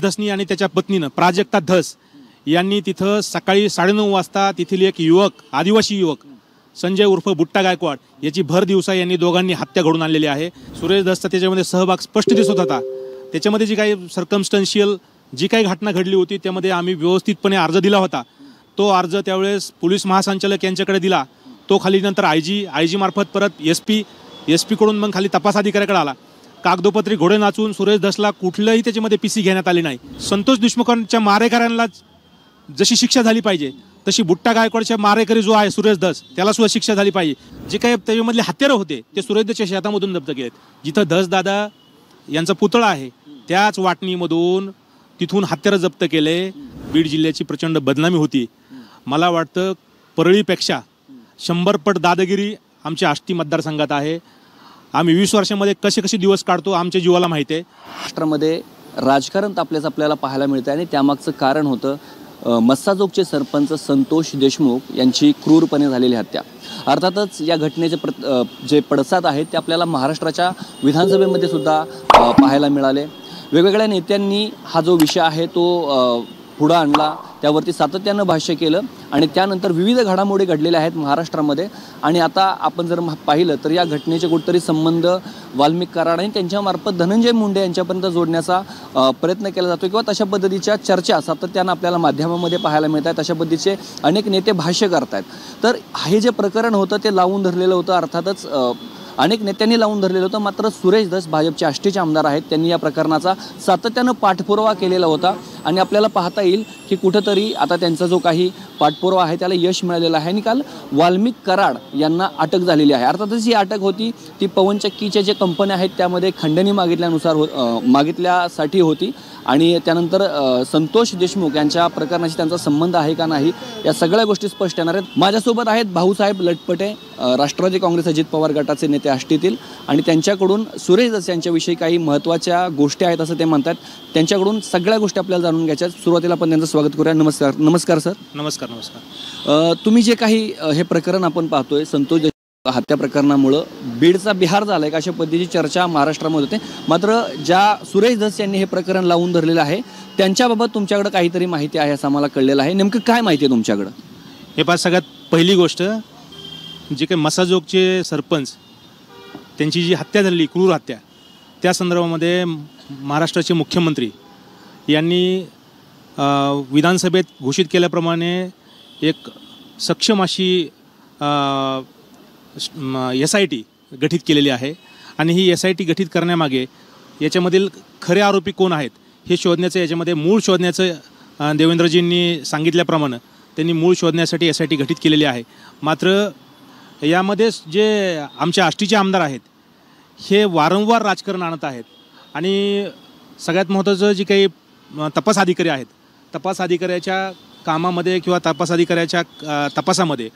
धसनी आणि त्याच्या पत्नीनं प्राजक्ता धस यांनी तिथं सकाळी 9:30 वाजता तिथील एक युवक, आदिवासी युवक संजय उर्फ बुट्टा गायकवाड याची भर दिवसा यांनी दोघांनी हत्या घडून आणलेली आहे। सुरेश धसचा त्याच्यामध्ये सहभाग स्पष्ट दिसत होता। त्याच्यामध्ये जी काही सर्कमस्टन्शियल जी काही घटना घडली होती त्यामध्ये आम्ही व्यवस्थितपणे अर्ज दिला होता। तो अर्ज त्यावेळेस पोलीस महासंचालक यांच्याकडे दिला। तो खाली नंतर आयजी मार्फत परत एसपी कडून मग खाली तपास अधिकाऱ्याकडे आला। कागदोपत्री घोडे नाचून सुरेश धसला कुठलंही त्याच्यामध्ये पीसी घेण्यात आली नाही। संतोष देशमुखांच्या मारेकऱ्यांना जशी शिक्षा झाली पाहिजे तशी बुट्टा गायकवाडच्या मारेकरी जो आहे सुरेश धस त्याला सुद्धा शिक्षा झाली पाहिजे। जे काही त्याच्यामधले हत्यारं होते ते सुरेश धसच्या शेतामधून जप्त केलेत। जिथं धस दादा यांचा पुतळा आहे त्याच वाटणीमधून तिथून हत्यारं जप्त केले। बीड जिल्ह्याची प्रचंड बदनामी होती। मला वाटतं परळीपेक्षा 100 पट दादागिरी आमच्या आष्टी मतदारसंघात आहे। आम्ही 20 वर्षांमध्ये कसे दिवस काढतो आमच्या जीवाला माहिती आहे। महाराष्ट्रामध्ये राजकारण तापल्याचं आपल्याला पाहायला मिळतं आणि त्यामागचं कारण होतं मस्साजोगचे सरपंच संतोष देशमुख यांची क्रूरपणे झालेली हत्या। अर्थातच या घटनेचे जे पडसाद आहेत ते आपल्याला महाराष्ट्राच्या विधानसभेमध्ये सुद्धा पाहायला मिळाले। वेगवेगळ्या नेत्यांनी हा जो विषय आहे तो पुढे आणला, त्यावरती सातत्यानं भाष्य केलं आणि त्यानंतर विविध घडामोडी घडलेल्या आहेत महाराष्ट्रामध्ये। आणि आता आपण जर पाहिलं तर या घटनेचे कुठेतरी संबंध वाल्मिक कराड आणि त्यांच्यामार्फत धनंजय मुंडे यांच्यापर्यंत जोडण्याचा प्रयत्न केला जातो किंवा तशा पद्धतीच्या चर्चा सातत्यानं आपल्याला माध्यमामध्ये पाहायला मिळतात। तशा पद्धतीचे अनेक नेते भाष्य करतात। तर हे जे प्रकरण होतं ते लावून धरलेलं होतं। अर्थातच अनेक नेत्यांनी लावून धरलेलं होतं। मात्र सुरेश धस भाजपचे आष्टीचे आमदार आहेत, त्यांनी या प्रकरणाचा सातत्यानं पाठपुरावा केलेला होता आणि आपल्याला पाहता येईल की कुठंतरी आता त्यांचा जो काही पाठपुरावा आहे त्याला यश मिळालेलं आहे आणि काल वाल्मिक कराड यांना अटक झालेली आहे। अर्थातच ही अटक होती ती पवनचक्कीच्या जे कंपन्या आहेत त्यामध्ये खंडणी मागितल्यासाठी होती आणि त्यानंतर संतोष देशमुख यांच्या प्रकरणाशी त्यांचा संबंध आहे का नाही या सगळ्या गोष्टी स्पष्ट येणार आहेत। माझ्यासोबत आहेत भाऊसाहेब लटपटे, राष्ट्रवादी काँग्रेस अजित पवार गटाचे नेते आष्टीतील, आणि त्यांच्याकडून सुरेश धस यांच्याविषयी काही महत्त्वाच्या गोष्टी आहेत असं ते म्हणतात। त्यांच्याकडून सगळ्या गोष्टी आपल्याला जाणून घ्यायच्या। सुरुवातीला आपण त्यांचं स्वागत करूया। नमस्कार सर। नमस्कार। तुम्ही जे काही हे प्रकरण आपण पाहतोय संतोष हत्या प्रकरणामुळं बीडचा बिहार झाला आहे अशा पद्धतीची चर्चा महाराष्ट्रामध्ये होते। मात्र ज्या सुरेश धस यांनी हे प्रकरण लावून धरलेलं आहे त्यांच्याबाबत तुमच्याकडे काहीतरी माहिती आहे असं आम्हाला कळलेलं आहे। नेमकं काय माहिती आहे तुमच्याकडं? हे पास सगळ्यात पहिली गोष्ट जे काही मसाजोगचे सरपंच त्यांची जी हत्या झाली, क्रूर हत्या, त्या संदर्भामध्ये महाराष्ट्राचे मुख्यमंत्री यांनी विधानसभेत घोषित केल्याप्रमाणे एक सक्षम अशी SIT गठीत केलेली आहे आणि ही SIT गठीत करण्यामागे याच्यामधील खरे आरोपी कोण आहेत हे शोधण्याचं, याच्यामध्ये मूळ शोधण्याचं देवेंद्रजींनी सांगितल्याप्रमाणे त्यांनी मूळ शोधण्यासाठी SIT गठीत केलेली आहे। मात्र यामध्ये जे आमच्या आष्टीचे आमदार आहेत हे वारंवार राजकारण आणत आहेत आणि सगळ्यात महत्त्वाचं जे काही तपास अधिकारी आहेत, तपास अधिकाऱ्याच्या कामामध्ये किंवा तपास अधिकाऱ्याच्या तपासामध्ये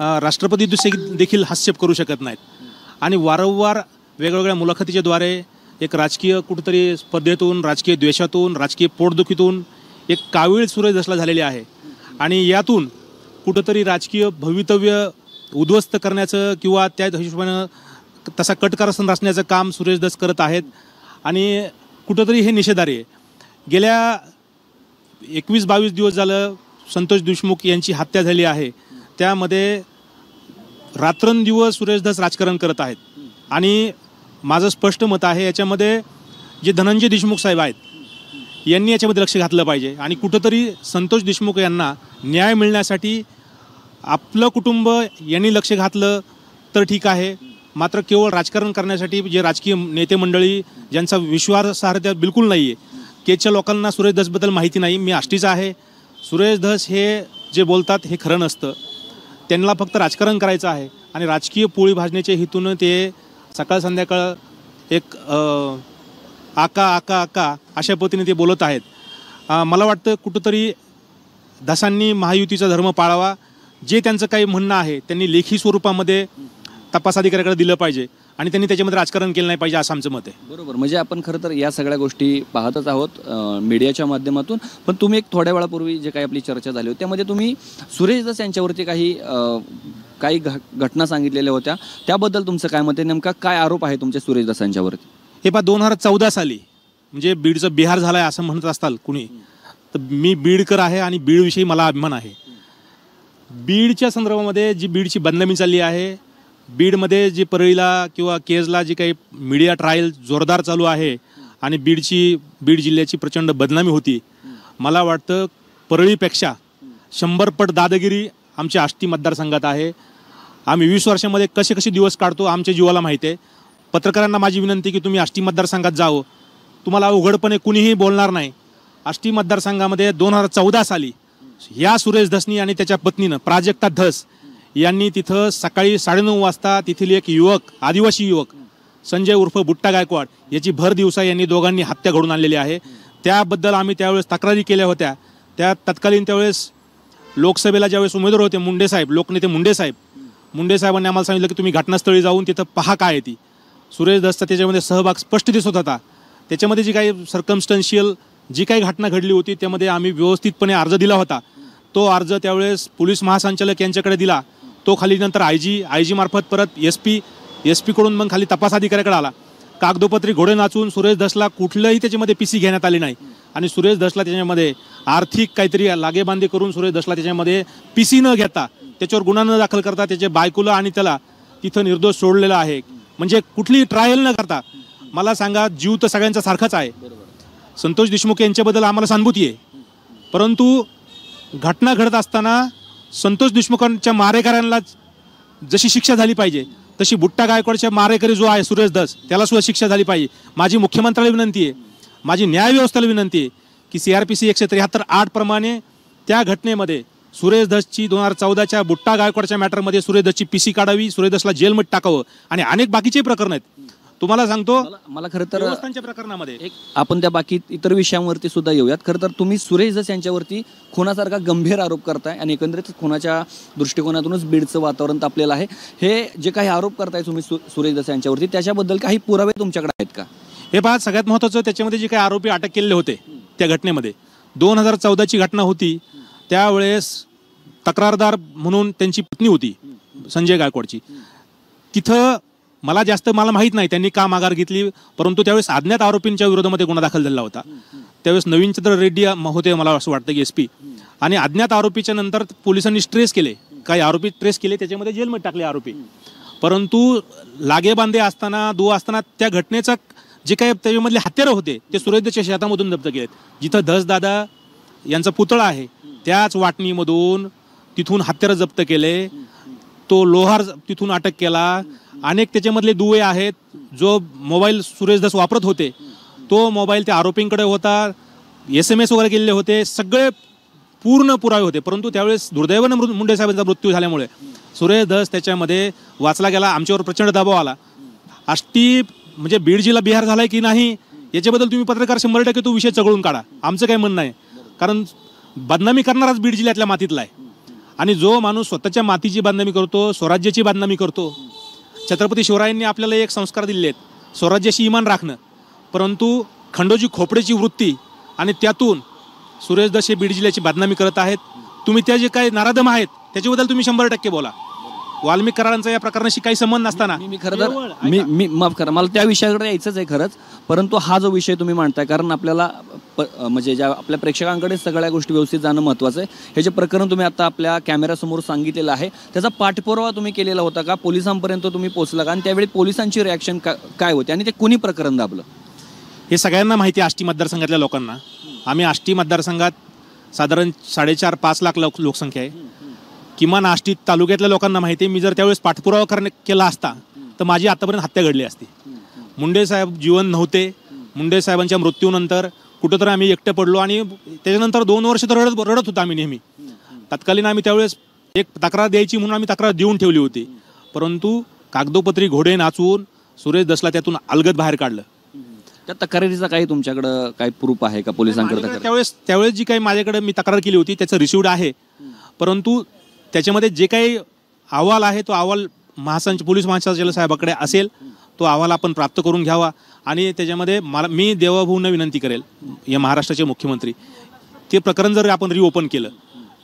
राष्ट्रपती देखील हस्तक्षेप करू शकत नाहीत आणि वारंवार वेगवेगळ्या मुलाखतीच्याद्वारे एक राजकीय कुठेतरी स्पर्धेतून, राजकीय द्वेषातून, राजकीय पोटदुखीतून एक कावीळ सुरेश धसला झालेली आहे आणि यातून कुठंतरी राजकीय भवितव्य उद्ध्वस्त करण्याचं किंवा त्या हिशोबानं तसा कटकारस्थान रचण्याचं काम सुरेश धस करत आहेत आणि कुठंतरी हे निषेधार्ह आहे। गेल्या 21-22 दिवस झालं संतोष देशमुख यांची हत्या झाली आहे, त्यामध्ये रात्रंदिवस सुरेश धस राजकारण करत आहेत आणि माझं स्पष्ट मत आहे याच्यामध्ये जे धनंजय देशमुख साहेब आहेत यांनी याच्यामध्ये लक्ष घातलं पाहिजे आणि कुठंतरी संतोष देशमुख यांना न्याय मिळण्यासाठी आपलं कुटुंब यांनी लक्ष घातलं तर ठीक आहे। मात्र केवळ राजकारण करण्यासाठी जे राजकीय नेते मंडळी ज्यांचा विश्वासार्हता बिलकुल नाही आहे, केच्या लोकांना सुरेश धसबद्दल माहिती नाही। मी आष्टीचा आहे। सुरेश धस हे जे बोलतात हे खरं नसतं, त्यांना फक्त राजकारण करायचं आहे आणि राजकीय पोळी भाजण्याच्या हेतून ते सकाळ संध्याकाळ एक आका अशा पद्धतीने ते बोलत आहेत। मला वाटतं कुठंतरी धसांनी महायुतीचा धर्म पाळावा। जे त्यांचं काही म्हणणं आहे त्यांनी लेखी स्वरूपामध्ये तपास अधिकाऱ्याकडे दिलं पाहिजे आणि त्यांनी त्याच्यामध्ये राजकारण केलं नाही पाहिजे असं आमचं मत आहे। बरोबर, म्हणजे आपण खरं तर या सगळ्या गोष्टी पाहतच आहोत मीडियाच्या माध्यमातून। पण तुम्ही एक थोड्या वेळापूर्वी जे काही आपली चर्चा झाली होती त्यामध्ये तुम्ही सुरेश धस यांच्यावरती काही घटना सांगितलेल्या होत्या, त्याबद्दल तुमचं काय मत आहे? नेमका काय आरोप आहे तुमच्या सुरेश धस यांच्यावरती? हे 2014 साली म्हणजे बीडचं बिहार झालं आहे असं म्हणत असताल कुणी, तर मी बीडकर आहे आणि बीडविषयी मला अभिमान आहे. बीडच्या संदर्भामध्ये जी बीडची बदनामी चालली आहे, बीडमध्ये जी परळीला किंवा केजला जी काही मीडिया ट्रायल जोरदार चालू आहे आणि बीड जिल्ह्याची प्रचंड बदनामी होती, मला वाटतं परळीपेक्षा 100 पट दादागिरी आमच्या आष्टी मतदारसंघात आहे. आम्ही 20 वर्षामध्ये कसे दिवस काढतो आमच्या जीवाला माहिती आहे. पत्रकारांना माझी विनंती की तुम्ही आष्टी मतदारसंघात जावं, तुम्हाला उघडपणे कुणीही बोलणार नाही. आष्टी मतदारसंघामध्ये 2014 साली या सुरेश धसनी आणि त्याच्या पत्नीनं प्राजक्ता धस यांनी तिथं सकाळी 9:30 वाजता तिथील एक युवक, आदिवासी युवक संजय उर्फ बुट्टा गायकवाड याची भर दिवसा यांनी दोघांनी हत्या घडून आणलेली आहे. त्याबद्दल आम्ही त्यावेळेस तक्रारी केल्या होत्या. त्या तत्कालीन त्यावेळेस लोकसभेला ज्यावेळेस उमेदवार होते मुंडे साहेब, लोकनेते मुंडे साहेबांनी आम्हाला सांगितलं की तुम्ही घटनास्थळी जाऊन तिथं पहा काय आहे ती. सुरेश धसचा त्याच्यामध्ये सहभाग स्पष्ट दिसत होता. त्याच्यामध्ये जी काही सर्कमस्टन्शियल जी काही घटना घडली होती त्यामध्ये आम्ही व्यवस्थितपणे अर्ज दिला होता. तो अर्ज त्यावेळेस पोलीस महासंचालक यांच्याकडे दिला. तो खाली नंतर आय जी मार्फत परत एस पीकडून मग खाली तपास अधिकाऱ्याकडे आला. कागदोपत्री घोडे नाचून सुरेश धसला कुठलंही त्याच्यामध्ये PC घेण्यात आली नाही आणि सुरेश धसला त्याच्यामध्ये आर्थिक काहीतरी लागेबांधे करून सुरेश धसला त्याच्यामध्ये PC न घेता, त्याच्यावर गुन्हा न दाखल करता त्याच्या बायकोला आणि त्याला तिथं निर्दोष सोडलेला आहे. म्हणजे कुठलीही ट्रायल न करता. मला सांगा, जीव तर सगळ्यांचा सारखाच आहे. संतोष देशमुख यांच्याबद्दल आम्हाला सहानुभूती आहे, परंतु घटना घडत असताना संतोष देशमुखांच्या मारेकऱ्यांना जशी शिक्षा झाली पाहिजे तशी बुट्टा गायकवाडच्या मारेकरी जो आहे सुरेश धस त्याला सुद्धा शिक्षा झाली पाहिजे. माझी मुख्यमंत्र्याला विनंती आहे, माझी न्याय व्यवस्थेला विनंती आहे की CRPC 173(8) प्रमाणे त्या घटनेमध्ये सुरेश धसची 2014च्या बुट्टा गायकवाडच्या मॅटरमध्ये सुरेश धसची PC काढावी, सुरेश धसला जेलमध्ये टाकावं. आणि अनेक बाकीचे प्रकरण आहेत. तुम्हाला सांगतो, मला खरं तर देवस्थानच्या प्रकरणामध्ये आपण त्या बाकी इतर विषयांवरती सुद्धा येऊयात. खरं तर तुम्ही सुरेश धस यांच्यावरती खुनासारखा गंभीर आरोप करताय आणि एकंदरीत खुनाच्या दृष्टिकोनातूनच बीडचं वातावरण तापलेलं आहे. हे जे काही आरोप करताय तुम्ही सुरेश धस यांच्यावरती, त्याच्याबद्दल काही पुरावे तुमच्याकडे आहेत का? हे पहा, सगळ्यात महत्त्वाचं त्याच्यामध्ये जे काही आरोपी अटक केलेले होते त्या घटनेमध्ये 2014ची घटना होती. त्यावेळेस तक्रारदार म्हणून त्यांची पत्नी होती संजय गायकवाडची. तिथं मला माहीत नाही त्यांनी का माघार घेतली, परंतु त्यावेळेस अज्ञात आरोपींच्या विरोधामध्ये गुन्हा दाखल झाला होता. त्यावेळेस नवीनचंद्र रेड्डी होते, मला असं वाटतं की SP. आणि अज्ञात आरोपीच्या नंतर पोलिसांनी ट्रेस केले, काही आरोपी ट्रेस केले, त्याच्यामध्ये जेलमध्ये टाकले आरोपी. परंतु लागेबांधे असताना असताना त्या घटनेचा जे काही त्याच्यामधले हत्यारं होते ते सुरेशच्या शेतामधून जप्त केलेत. जिथं धसदादा यांचा पुतळा आहे त्याच वाटणीमधून तिथून हत्यारं जप्त केले. तो लोहार तिथून अटक केला. अनेक त्याच्यामधले दुवे आहेत. जो मोबाईल सुरेश धस वापरत होते तो मोबाईल त्या आरोपींकडे होता. SMS वगैरे केलेले होते. सगळे पूर्ण पुरावे होते. परंतु त्यावेळेस दुर्दैवानं मुंडे साहेबांचा मृत्यू झाल्यामुळे सुरेश धस त्याच्यामध्ये वाचला गेला. आमच्यावर प्रचंड दबाव आला. आष्टी म्हणजे बीड जिल्हा बिहार झालाय की नाही याच्याबद्दल तुम्ही पत्रकार 100% तो विषय चघळून काढा. आमचं काही म्हणणं आहे, कारण बदनामी करणाराच बीड जिल्ह्यातल्या मातीतला आहे. आणि जो माणूस स्वतःच्या मातीची बदनामी करतो, स्वराज्याची बदनामी करतो. छत्रपती शिवरायांनी आपल्याला एक संस्कार दिले आहेत, स्वराज्याशी इमान राखणं. परंतु खंडोजी खोपडेची वृत्ती आणि त्यातून सुरेश धस हे बीड जिल्ह्याची बदनामी करत आहेत. तुम्ही त्या जे काही नराधम आहेत त्याच्याबद्दल तुम्ही 100% बोला. वाल्मिक करारांचा या प्रकरणाशी काही संबंध नसताना मी खरं तर मी माफ करा, मला त्या विषयाकडे यायचंच आहे खरंच. परंतु हा जो विषय तुम्ही मांडताय, कारण आपल्याला म्हणजे ज्या आपल्या प्रेक्षकांकडे सगळ्या गोष्टी व्यवस्थित जाणं महत्त्वाचं आहे. हे जे प्रकरण तुम्ही आता आपल्या कॅमेऱ्यासमोर सांगितलेलं आहे त्याचा पाठपुरावा तुम्ही केलेला होता का? पोलिसांपर्यंत तुम्ही पोहोचला का? आणि त्यावेळी पोलिसांची रिॲक्शन काय होती आणि ते कुणी प्रकरण दाबलं? हे सगळ्यांना माहिती आहे. आष्टी मतदारसंघातल्या लोकांना, आम्ही आष्टी मतदारसंघात साधारण 4.5-5 लाख लोकसंख्या आहे. किमान आष्टी तालुक्यातल्या लोकांना माहिती आहे. मी जर त्यावेळेस पाठपुरावा केला असता तर माझी आतापर्यंत हत्या घडली असती. मुंडे साहेब जीवन नव्हते. मुंडे साहेबांच्या मृत्यूनंतर कुठंतरी आम्ही एकटे पडलो आणि त्याच्यानंतर 2 वर्ष तर रडत होतो आम्ही नेहमी. तत्कालीन आम्ही त्यावेळेस एक तक्रार द्यायची म्हणून आम्ही तक्रार देऊन ठेवली होती. परंतु कागदोपत्री घोडे नाचून सुरेश धसला त्यातून अलगद बाहेर काढलं. त्या तक्रारीचा काही तुमच्याकडं काही प्रूफ आहे का पोलिसांकडे? त्यावेळेस जी काही माझ्याकडे मी तक्रार केली होती त्याचं रिसिव्ड आहे. परंतु त्याच्यामध्ये जे काही अहवाल आहे तो अहवाल पोलीस महासंचालक साहेबाकडे असेल. तो अहवाल आपण प्राप्त करून घ्यावा. आणि त्याच्यामध्ये मी देवाभाऊंना विनंती करेल, या महाराष्ट्राचे मुख्यमंत्री, ते प्रकरण जर आपण रिओपन केलं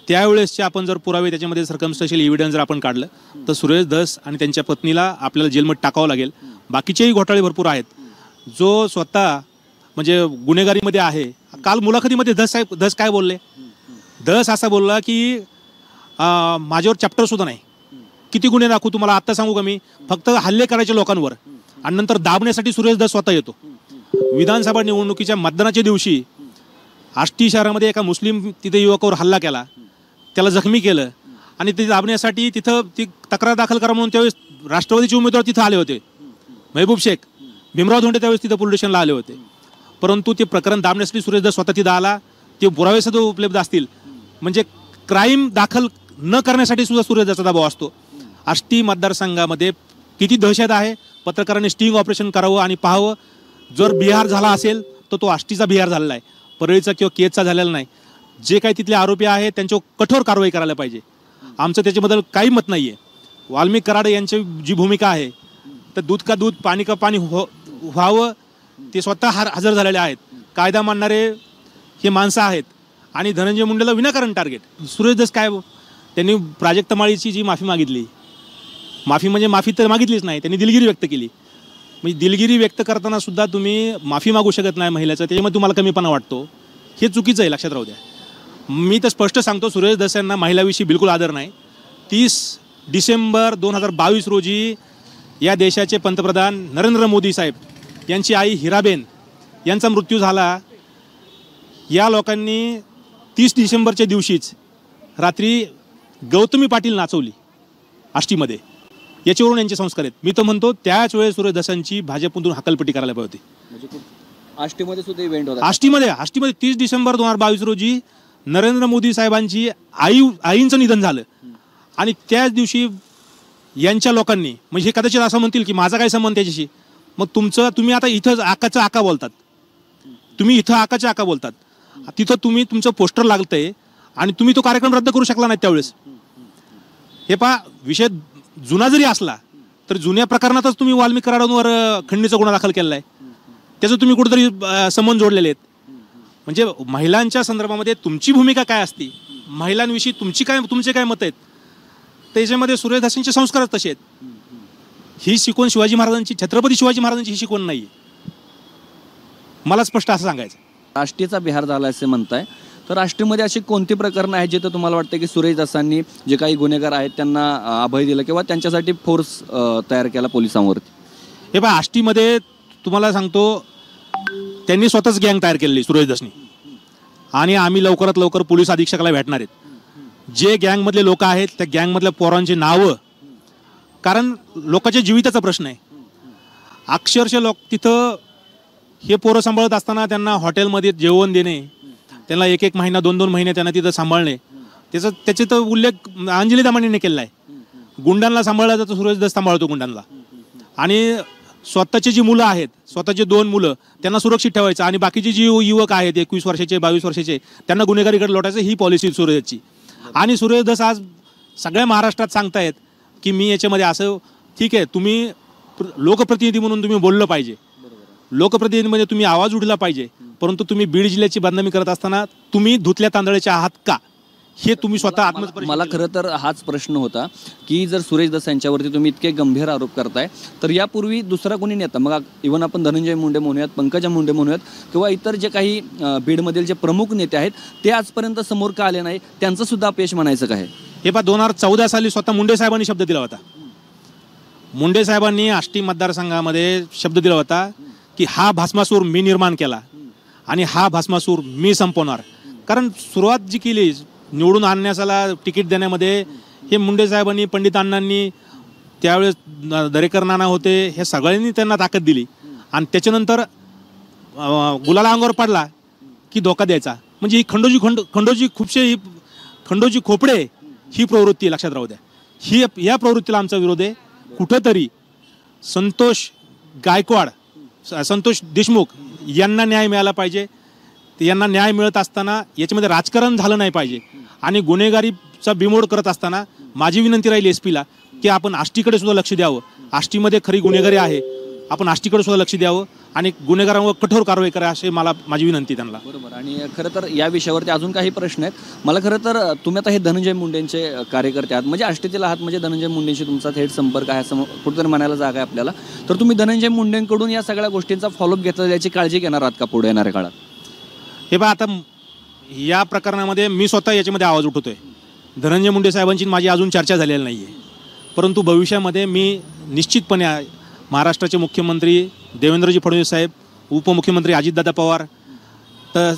त्यावेळेसचे आपण जर पुरावे त्याच्यामध्ये सर्कमस्टन्शियल एव्हिडन्स जर आपण काढलं तर सुरेश धस आणि त्यांच्या पत्नीला आपल्याला जेलमध्ये टाकावं लागेल. बाकीचेही घोटाळे भरपूर आहेत. जो स्वतः म्हणजे गुन्हेगारीमध्ये आहे. काल मुलाखतीमध्ये धस काय बोलले? धस असा बोलला की माझ्यावर चॅप्टरसुद्धा नाही. किती गुन्हे दाखवू तुम्हाला आत्ता सांगू का मी? फक्त हल्ले करायचे लोकांवर आणि नंतर दाबण्यासाठी सुरेश धस स्वतः येतो. विधानसभा निवडणुकीच्या मतदानाच्या दिवशी आष्टी शहरामध्ये एका मुस्लिम तिथे युवकावर हल्ला केला, त्याला जखमी केलं आणि ते दाबण्यासाठी तिथं ती तक्रार दाखल करा म्हणून त्यावेळेस राष्ट्रवादीचे उमेदवार तिथं आले होते. महबूब शेख, भीमराव धोंडे त्यावेळेस तिथं पोलीस स्टेशनला आले होते. परंतु ते प्रकरण दाबण्यासाठी सुरेश धस स्वतः तिथं आला. ते पुरावे सुद्धा उपलब्ध असतील, म्हणजे क्राईम दाखल न करण्यासाठी सुद्धा सुरेश धसचा दबाव असतो. आष्टी मतदारसंघामध्ये किती दहशत आहे. पत्रकारांनी स्टिंग ऑपरेशन करावं आणि पाहावं. जर बिहार झाला असेल तर तो आष्टीचा बिहार झालेला आहे, परळीचा किंवा केजचा झालेला नाही. जे काही तिथले आरोपी आहेत त्यांच्यावर कठोर कारवाई करायला पाहिजे. आमचं त्याच्याबद्दल काही मत नाही आहे. वाल्मिक कराड यांची जी भूमिका आहे तर दूध का दूध पाणी का पाणी व्हावं, ते स्वतः हजर झालेले आहेत. कायदा मानणारे हे माणसं आहेत आणि धनंजय मुंडेला विनाकारण टार्गेट. सुरेश धस काय, त्यांनी प्राजक्त माळीची जी माफी मागितली, माफी म्हणजे माफी तर मागितलीच नाही, त्यांनी दिलगिरी व्यक्त केली. म्हणजे दिलगिरी व्यक्त करताना सुद्धा तुम्ही माफी मागू शकत नाही महिलेचं, त्याच्यामध्ये तुम्हाला कमीपणा वाटतो. हे चुकीचं आहे, लक्षात राहू द्या. मी तर स्पष्ट सांगतो, सुरेश धस यांना महिलाविषयी बिलकुल आदर नाही. 30 डिसेंबर 2022 रोजी या देशाचे पंतप्रधान नरेंद्र मोदी साहेब यांची आई हिराबेन यांचा मृत्यू झाला. या लोकांनी 30 डिसेंबरच्या दिवशीच रात्री गौतमी पाटील नाचवली आष्टीमध्ये. याच्यावरून यांचे संस्कार आहेत. मी तर म्हणतो त्याच वेळेस सुरेश धसांची भाजपमधून हकलपट्टी करायला पाहिजे होती. आष्टीमध्ये सुद्धा इव्हेंट होता. आष्टीमध्ये 30 डिसेंबर 2022 रोजी नरेंद्र मोदी साहेबांची आईंचं निधन झालं आणि त्याच दिवशी यांच्या लोकांनी, म्हणजे हे कदाचित असं म्हणतील की माझा काय संबंध त्याच्याशी. मग तुम्ही आता इथं आकाचा आका बोलतात, तुम्ही इथं आकाच्या आका बोलतात, तिथं तुम्ही तुमचं पोस्टर लागतंय आणि तुम्ही तो कार्यक्रम रद्द करू शकला नाही त्यावेळेस. हे पहा, विषय जुना जरी असला तर जुन्या प्रकरणातच तुम्ही वाल्मिक कराडांवर खंडणीचा गुन्हा दाखल केलेला आहे. त्याचं तुम्ही कुठेतरी संबंध जोडलेले आहेत. म्हणजे महिलांच्या संदर्भामध्ये तुमची भूमिका काय असते, महिलांविषयी तुमचे काय मत आहेत, त्याच्यामध्ये सुरेश धसांचे संस्कारच तसे आहेत. ही शिकवण शिवाजी महाराजांची, छत्रपती शिवाजी महाराजांची ही शिकवण नाही आहे. मला स्पष्ट असं सांगायचं. आष्टीचा बिहार झाला असे म्हणताय, तर आष्टीमध्ये अशी कोणती प्रकरणं आहेत जिथं तुम्हाला वाटतं की सुरेश धसांनी जे काही गुन्हेगार आहेत त्यांना अभय दिलं किंवा त्यांच्यासाठी फोर्स तयार केला पोलिसांवरती? हे पहा, आष्टीमध्ये तुम्हाला सांगतो त्यांनी स्वतःच गँग तयार केलेली सुरेश धसनी, आणि आम्ही लवकरात लवकर पोलीस अधीक्षकाला भेटणार आहेत. जे गँगमधले लोक आहेत त्या गँगमधल्या पोरांची नावं, कारण लोकांच्या जीविताचा प्रश्न आहे. अक्षरशः लोक तिथं हे पोरं सांभाळत असताना त्यांना हॉटेलमध्ये जेवण देणे, त्यांना 1-1 महिना 2-2 महिने त्यांना तिथं सांभाळणे, त्याचे तर उल्लेख अंजली दामानीने केलेला आहे. गुंडांना सांभाळला जातो, सुरेश धस सांभाळतो गुंडांना. आणि स्वतःची जी मुलं आहेत, स्वतःचे 2 मुलं त्यांना सुरक्षित ठेवायचं आणि बाकीचे जी युवक आहेत 21 वर्षाचे 22 वर्षाचे त्यांना गुन्हेगारीकडे लोटायचं, ही पॉलिसी सुरेशची. आणि सुरेश धस आज सगळ्या महाराष्ट्रात सांगतायत की मी याच्यामध्ये असं, ठीक आहे, तुम्ही लोकप्रतिनिधी म्हणून तुम्ही बोललं पाहिजे, लोकप्रतिनिधी म्हणजे तुम्ही आवाज उठला पाहिजे, परंतु तुम्ही बीड जिल्ह्याची बदनामी करत असताना तुम्ही धुतल्या तांदळाचे आहात का, हे तुम्ही स्वतः मला खरं तर हाच प्रश्न होता की जर सुरेश धस यांच्यावरती तुम्ही इतके गंभीर आरोप करताय तर यापूर्वी दुसरा कोणी नेता, मग इव्हन आपण धनंजय मुंडे म्हणूयात, पंकजा मुंडे म्हणूयात किंवा इतर जे काही बीडमधील जे प्रमुख नेते आहेत ते आजपर्यंत समोर का आले नाही, त्यांचं सुद्धा अपयश म्हणायचं काय? हे पहा, 2014 साली स्वतः मुंडे साहेबांनी शब्द दिला होता. मुंडे साहेबांनी आष्टी मतदारसंघामध्ये शब्द दिला होता की हा भस्मासूर मी निर्माण केला आणि हा भस्मासूर मी संपवणार. कारण सुरुवात जी केली निवडून आणण्याला तिकीट देण्यामध्ये, हे मुंडे साहेबांनी, पंडित अण्णांनी, त्यावेळेस दरेकर नाना होते, हे सगळ्यांनी त्यांना ताकद दिली. आणि त्याच्यानंतर गुलाला अंगावर पडला की धोका द्यायचा. म्हणजे ही खंडोजी खोपडे ही प्रवृत्ती लक्षात राहू द्या. या प्रवृत्तीला आमचा विरोध आहे. कुठंतरी संतोष देशमुख यांना न्याय मिळाला पाहिजे. यांना न्याय मिळत असताना याच्यामध्ये राजकारण झालं नाही पाहिजे. आणि गुन्हेगारीचा बिमोड करत असताना माझी विनंती राहील SP ला की आपण आष्टीकडे सुद्धा लक्ष द्यावं. आष्टीमध्ये खरी गुन्हेगारी आहे, आपण आष्टीकडे सुद्धा लक्ष द्यावं आणि गुन्हेगारांवर कठोर कारवाई करा अशी माझी विनंती त्यांना. बरोबर. आणि खरं तर या विषयावरती अजून काही प्रश्न आहेत. मला खरं तर तुम्ही आता हे धनंजय मुंडेंचे कार्यकर्ते आहात, म्हणजे आष्टीतील आहात, म्हणजे धनंजय मुंडेंशी तुमचा थेट संपर्क आहे असं कुठेतरी म्हणायला जागा आहे आपल्याला. तर तुम्ही धनंजय मुंडेंकडून या सगळ्या गोष्टींचा फॉलोअप घेतला याची काळजी घेणार आहात का पुढे येणाऱ्या काळात? हे बघा, आता या प्रकरणामध्ये मी स्वतः याच्यामध्ये आवाज उठवतोय. धनंजय मुंडे साहेबांची माझी अजून चर्चा झालेली नाही आहे, परंतु भविष्यामध्ये मी निश्चितपणे महाराष्ट्राचे मुख्यमंत्री देवेंद्रजी फडणवीस साहेब, उपमुख्यमंत्री अजितदादा पवार,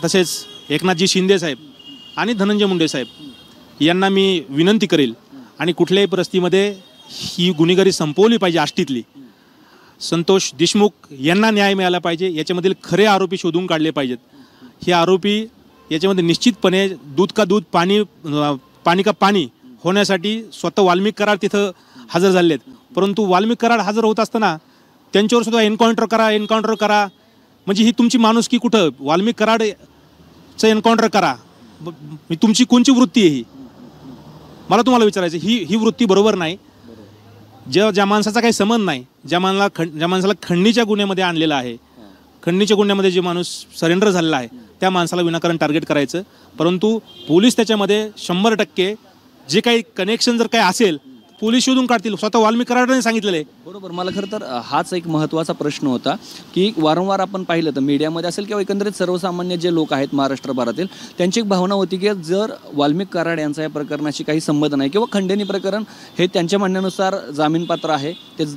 तसेच एकनाथजी शिंदे साहेब आणि धनंजय मुंडे साहेब यांना मी विनंती करेल आणि कुठल्याही परिस्थितीमध्ये ही गुन्हेगारी संपवली पाहिजे. आष्टीतली संतोष देशमुख यांना न्याय मिळाला पाहिजे. याच्यामधील खरे आरोपी शोधून काढले पाहिजेत. हे आरोपी याच्यामध्ये निश्चितपणे दूध का दूध पाणी का पाणी होण्यासाठी स्वतः वाल्मिक कराड तिथं हजर झालेत. परंतु वाल्मिक कराड हजर होत असताना त्यांच्यावर सुद्धा एन्काउंटर करा म्हणजे ही तुमची माणुसकी कुठं? वाल्मिक कराडचं एन्काउंटर करा, तुमची कोणची वृत्ती आहे ही? मला तुम्हाला विचारायचं, ही वृत्ती बरोबर नाही. ज्या माणसाचा काही संबंध नाही, ज्या माणसाला खंडणीच्या गुन्ह्यामध्ये आणलेलं आहे, खंडणीच्या गुन्ह्यामध्ये जे माणूस सरेंडर झालेला आहे त्या माणसाला विनाकारण टार्गेट करायचं. परंतु पोलीस त्याच्यामध्ये 100% जे काही कनेक्शन जर काही असेल पोलीस शोधून काढतील. स्वतः वाल्मिक कराडाने सांगितलेलं आहे. बरोबर. मला खरं तर हाच एक महत्त्वाचा प्रश्न होता की वारंवार आपण पाहिलं तर मीडियामध्ये असेल किंवा एकंदरीत सर्वसामान्य जे लोक आहेत महाराष्ट्रभरातील, त्यांची एक भावना होती की जर वाल्मिक कराड यांचा या प्रकरणाशी काही संबंध नाही किंवा खंडणी प्रकरण हे त्यांच्या म्हणण्यानुसार जामीनपात्र आहे,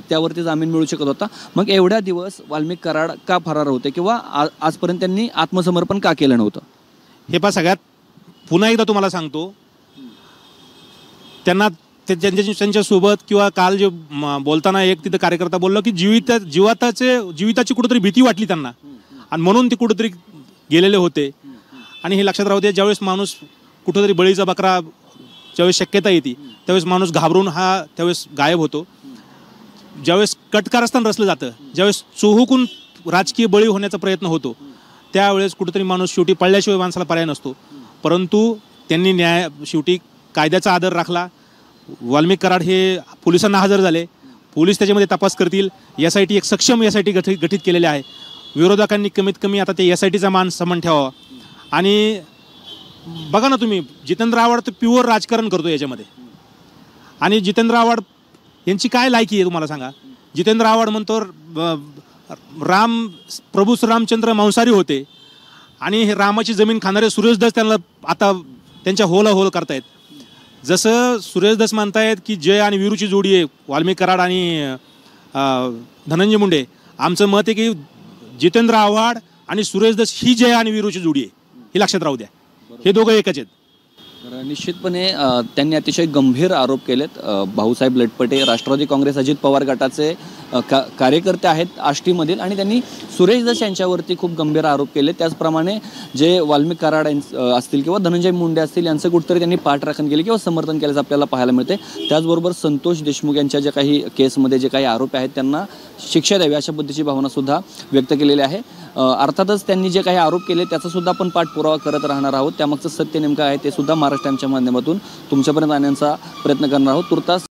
त्यावरती जामीन मिळू शकत होता, मग एवढ्या दिवस वाल्मिक कराड का फरार होते किंवा आजपर्यंत त्यांनी आत्मसमर्पण का केलं नव्हतं? हे पहा, सगळ्यात पुन्हा एकदा तुम्हाला सांगतो, त्यांच्यासोबत किंवा काल जे बोलताना एक तिथं कार्यकर्ता बोललो की जीविताची कुठेतरी भीती वाटली त्यांना आणि म्हणून ते कुठेतरी गेलेले होते. आणि हे लक्षात राहू दे, ज्यावेळेस माणूस कुठेतरी बळीचा बकरा ज्यावेळेस शक्यता येते त्यावेळेस माणूस घाबरून त्यावेळेस गायब होतो. ज्यावेळेस कटकारस्थान रचलं जातं, ज्यावेळेस चोहूकून राजकीय बळी होण्याचा प्रयत्न होतो, त्यावेळेस कुठेतरी माणूस शेवटी पळल्याशिवाय माणसाला पर्याय नसतो. परंतु त्यांनी शेवटी कायद्याचा आदर राखला. वाल्मिक कराड हे पोलिसांना हजर झाले, पोलीस त्याच्यामध्ये तपास करतील. SIT एक सक्षम SIT गठीत केलेले आहे. विरोधकांनी कमीत कमी आता ते SITचा मान सन्मान ठेवावा. आणि बघा ना तुम्ही, जितेंद्र आव्हाड तर प्युअर राजकारण करतो याच्यामध्ये. आणि जितेंद्र आव्हाड यांची काय लायकी आहे तुम्हाला सांगा? जितेंद्र आव्हाड म्हणतो प्रभू रामचंद्र मांसाहारी होते आणि हे रामाची जमीन खाणारे सुरेश दस त्यांना आता त्यांच्या होल करतायत. जसं सुरेश दस म्हणतायत की जय आणि वीरूची जोडी आहे वाल्मिक कराड आणि धनंजय मुंडे, आमचं मत आहे की जितेंद्र आव्हाड आणि सुरेश दस ही जय आणि वीरूची जोडी आहे, हे लक्षात राहू द्या. हे दोघं एकच आहेत. तर निश्चितपणे त्यांनी अतिशय गंभीर आरोप केलेत. भाऊसाहेब लटपटे राष्ट्रवादी काँग्रेस अजित पवार गटाचे कार्यकर्ते आहेत आष्टीमधील, आणि त्यांनी सुरेश दस यांच्यावरती खूप गंभीर आरोप केले. त्याचप्रमाणे जे वाल्मिक कराड असतील किंवा धनंजय मुंडे असतील यांचं कुठेतरी त्यांनी पाठराखण केले किंवा समर्थन केल्याचं आपल्याला पाहायला मिळते. त्याचबरोबर संतोष देशमुख यांच्या ज्या काही केसमध्ये जे काही आरोप आहेत त्यांना शिक्षा द्यावी अशा पद्धतीची भावनासुद्धा व्यक्त केलेली आहे. अर्थातच त्यांनी जे काही आरोप केले त्याचासुद्धा आपण पाठपुरावा करत राहणार आहोत. त्यामागचं सत्य नेमकं आहे ते सुद्धा महाराष्ट्र टाइम्सच्या माध्यमातून तुमच्यापर्यंत आणण्याचा प्रयत्न करणार आहोत. तुर्तास